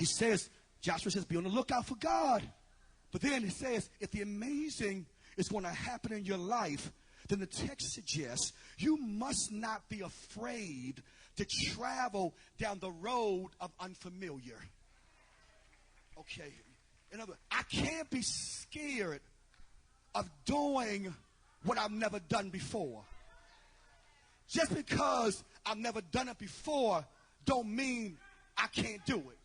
He says, Joshua says, be on the lookout for God. But then he says, if the amazing is going to happen in your life, then the text suggests you must not be afraid to travel down the road of unfamiliar. Okay. In other words, I can't be scared of doing what I've never done before. Just because I've never done it before don't mean I can't do it.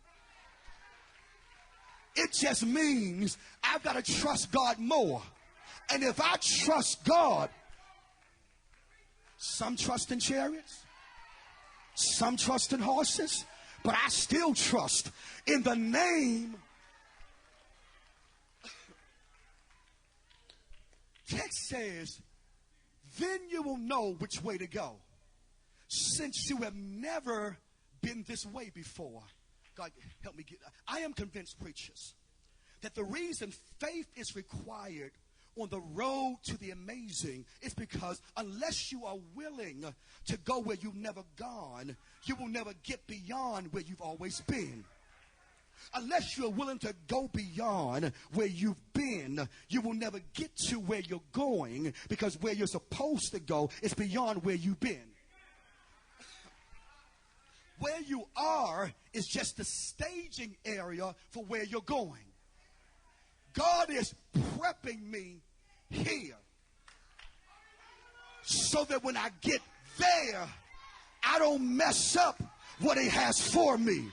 It just means I've got to trust God more. And if I trust God, some trust in chariots, some trust in horses, but I still trust in the name. Text says, then you will know which way to go, since you have never been this way before. God, help me get. I am convinced, preachers, that the reason faith is required on the road to the amazing is because unless you are willing to go where you've never gone, you will never get beyond where you've always been. Unless you're willing to go beyond where you've been, you will never get to where you're going, because where you're supposed to go is beyond where you've been. Where you are is just the staging area for where you're going. God is prepping me here so that when I get there, I don't mess up what he has for me.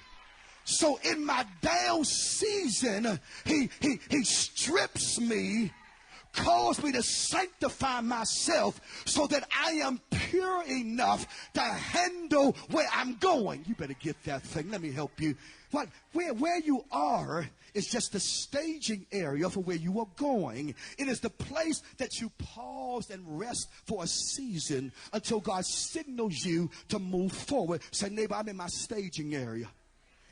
So in my down season, he strips me, calls me to sanctify myself so that I am pure enough to handle where I'm going. You better get that thing. Let me help you. What, where you are is just the staging area for where you are going. It is the place that you pause and rest for a season until God signals you to move forward. Say, neighbor, I'm in my staging area.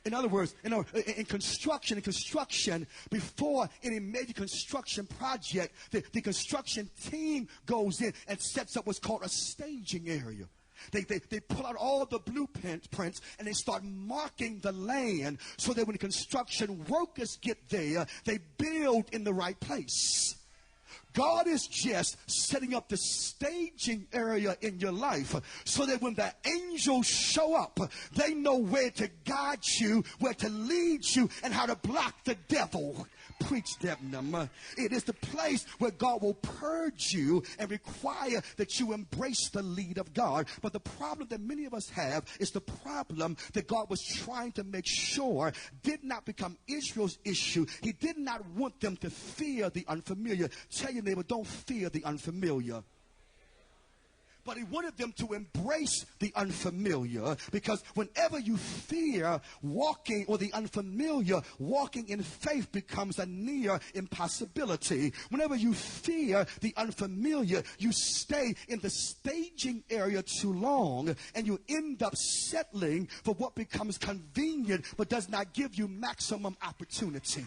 In other words, in construction, before any major construction project, the construction team goes in and sets up what's called a staging area. They pull out all the blueprints and they start marking the land so that when the construction workers get there, they build in the right place. God is just setting up the staging area in your life so that when the angels show up, they know where to guide you, where to lead you, and how to block the devil. Preach them. It is the place where God will purge you and require that you embrace the lead of God. But the problem that many of us have is the problem that God was trying to make sure did not become Israel's issue. He did not want them to fear the unfamiliar. Tell your neighbor, don't fear the unfamiliar. But he wanted them to embrace the unfamiliar, because whenever you fear walking or the unfamiliar, walking in faith becomes a near impossibility. Whenever you fear the unfamiliar, you stay in the staging area too long and you end up settling for what becomes convenient but does not give you maximum opportunity.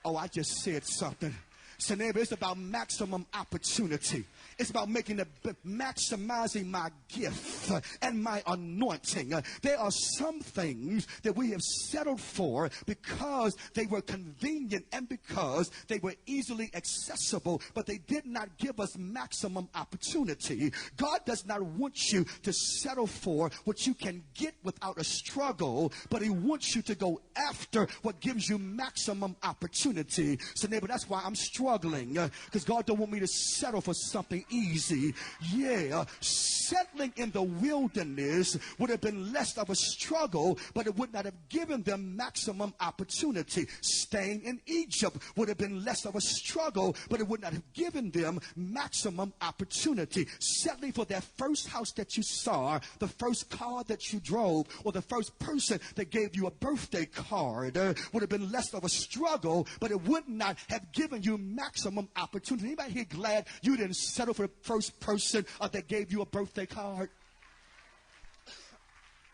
Oh, I just said something. So neighbor, it's about maximum opportunity. It's about maximizing my gift and my anointing. There are some things that we have settled for because they were convenient and because they were easily accessible, but they did not give us maximum opportunity. God does not want you to settle for what you can get without a struggle, but he wants you to go after what gives you maximum opportunity. So neighbor, that's why I'm struggling, because God don't want me to settle for something easy. Yeah, settling in the wilderness would have been less of a struggle, but it would not have given them maximum opportunity. Staying in Egypt would have been less of a struggle, but it would not have given them maximum opportunity. Settling for that first house that you saw, the first car that you drove, or the first person that gave you a birthday card would have been less of a struggle, but it would not have given you maximum opportunity. Anybody here glad you didn't settle for the first person that gave you a birthday card?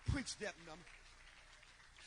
Preach that number.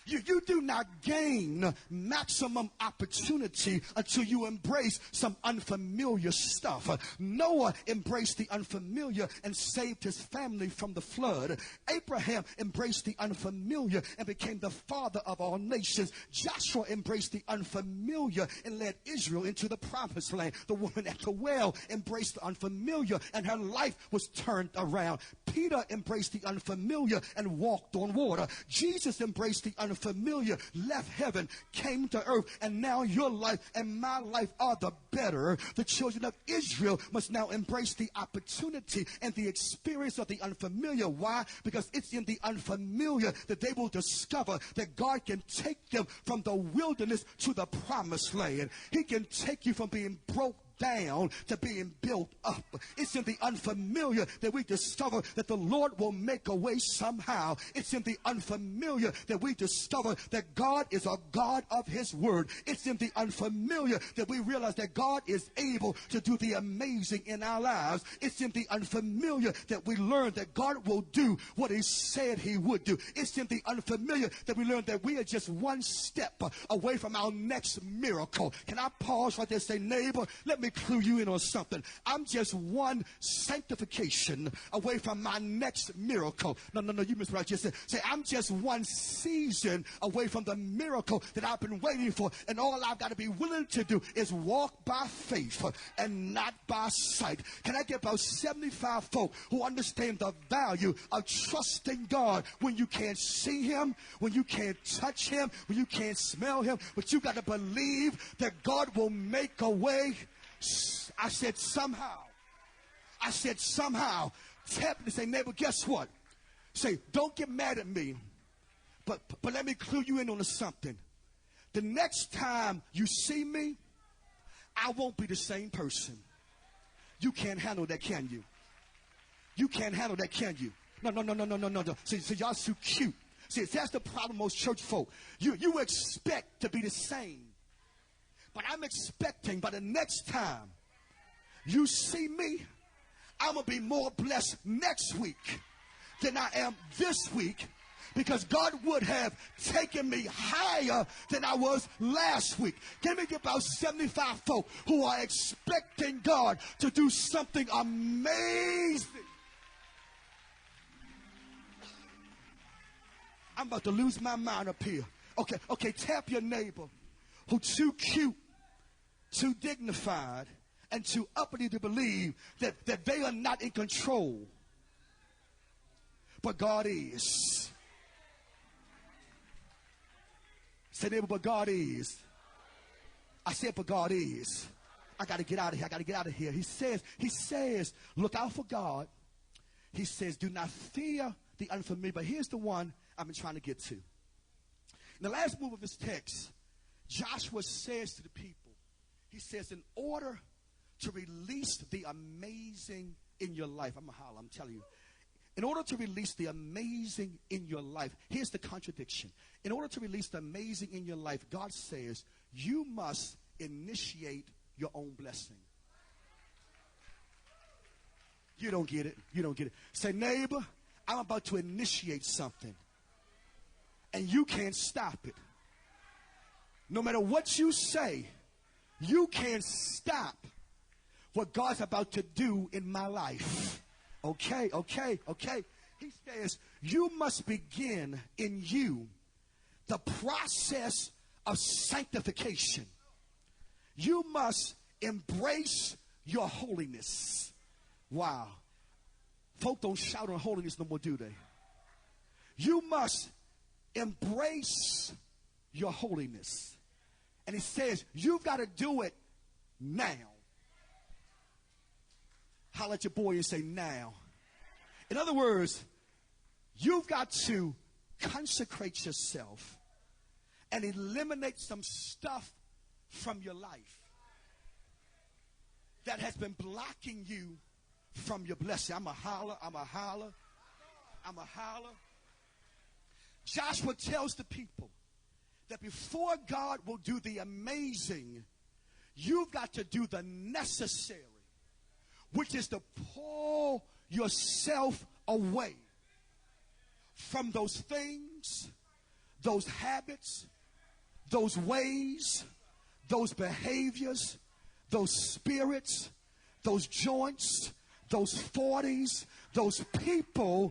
You do not gain maximum opportunity until you embrace some unfamiliar stuff. Noah embraced the unfamiliar and saved his family from the flood. Abraham embraced the unfamiliar and became the father of all nations. Joshua embraced the unfamiliar and led Israel into the promised land. The woman at the well embraced the unfamiliar and her life was turned around. Peter embraced the unfamiliar and walked on water. Jesus embraced the unfamiliar, left heaven, came to earth, and now your life and my life are the better. The children of Israel must now embrace the opportunity and the experience of the unfamiliar. Why? Because it's in the unfamiliar that they will discover that God can take them from the wilderness to the promised land. He can take you from being broke down to being built up. It's in the unfamiliar that we discover that the Lord will make a way somehow. It's in the unfamiliar that we discover that God is a God of his word. It's in the unfamiliar that we realize that God is able to do the amazing in our lives. It's in the unfamiliar that we learn that God will do what he said he would do. It's in the unfamiliar that we learn that we are just one step away from our next miracle. Can I pause right there and say, neighbor, let me clue you in on something. I'm just one sanctification away from my next miracle. No, you missed what I just said. Say, I'm just one season away from the miracle that I've been waiting for. And all I've got to be willing to do is walk by faith and not by sight. Can I get about 75 folk who understand the value of trusting God when you can't see him, when you can't touch him, when you can't smell him, but you got to believe that God will make a way. I said somehow. I said somehow. Tap and say, neighbor, guess what? Say, don't get mad at me, but let me clue you in on something. The next time you see me, I won't be the same person. You can't handle that, can you? You can't handle that, can you? No. See, y'all too cute. See, that's the problem most church folk. You expect to be the same. But I'm expecting by the next time you see me, I'm going to be more blessed next week than I am this week, because God would have taken me higher than I was last week. Give me about 75 folk who are expecting God to do something amazing. I'm about to lose my mind up here. Okay, tap your neighbor who's too cute, too dignified, and too uppity to believe that they are not in control. But God is. Say, neighbor, but God is. I said, but God is. I got to get out of here. He says, look out for God. He says, do not fear the unfamiliar. But here's the one I've been trying to get to. In the last move of this text, Joshua says to the people, he says, in order to release the amazing in your life, I'm telling you. In order to release the amazing in your life, here's the contradiction. In order to release the amazing in your life, God says, you must initiate your own blessing. You don't get it. Say, neighbor, I'm about to initiate something, and you can't stop it. No matter what you say, you can't stop what God's about to do in my life. Okay. He says, you must begin in you the process of sanctification. You must embrace your holiness. Wow. Folk don't shout on holiness no more, do they? You must embrace your holiness. And he says, you've got to do it now. Holler at your boy and say, now. In other words, you've got to consecrate yourself and eliminate some stuff from your life that has been blocking you from your blessing. I'm a holler. Joshua tells the people that before God will do the amazing, you've got to do the necessary, which is to pull yourself away from those things, those habits, those ways, those behaviors, those spirits, those joints, those 40s, those people